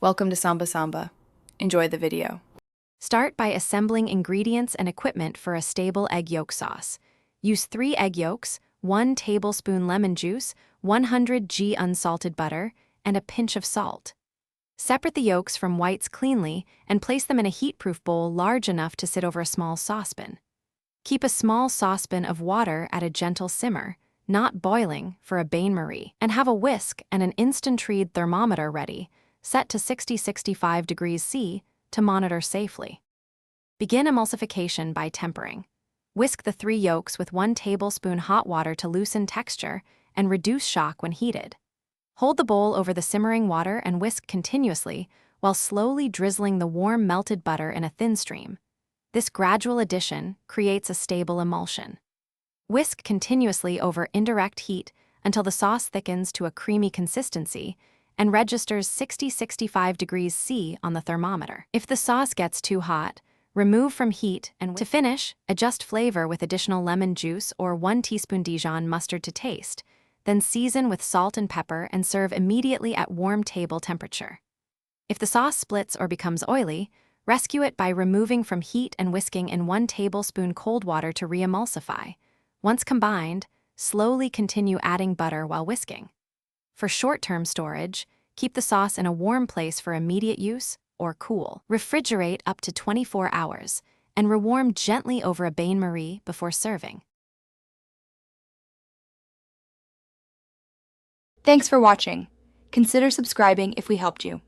Welcome to Samba Samba. Enjoy the video. Start by assembling ingredients and equipment for a stable egg yolk sauce. Use 3 egg yolks, 1 tablespoon lemon juice, 100 g unsalted butter, and a pinch of salt. Separate the yolks from whites cleanly and place them in a heat-proof bowl large enough to sit over a small saucepan. Keep a small saucepan of water at a gentle simmer, not boiling, for a bain-marie, and have a whisk and an instant-read thermometer ready, set to 60-65 degrees C, to monitor safely. Begin emulsification by tempering. Whisk the 3 yolks with 1 tablespoon hot water to loosen texture and reduce shock when heated. Hold the bowl over the simmering water and whisk continuously while slowly drizzling the warm melted butter in a thin stream. This gradual addition creates a stable emulsion. Whisk continuously over indirect heat until the sauce thickens to a creamy consistency and registers 60-65 degrees C on the thermometer. If the sauce gets too hot, remove from heat and to finish, adjust flavor with additional lemon juice or 1 teaspoon Dijon mustard to taste, then season with salt and pepper and serve immediately at warm table temperature. If the sauce splits or becomes oily, rescue it by removing from heat and whisking in 1 tablespoon cold water to re-emulsify. Once combined, slowly continue adding butter while whisking. For short-term storage, keep the sauce in a warm place for immediate use or cool. Refrigerate up to 24 hours and rewarm gently over a bain-marie before serving. Thanks for watching. Consider subscribing if we helped you.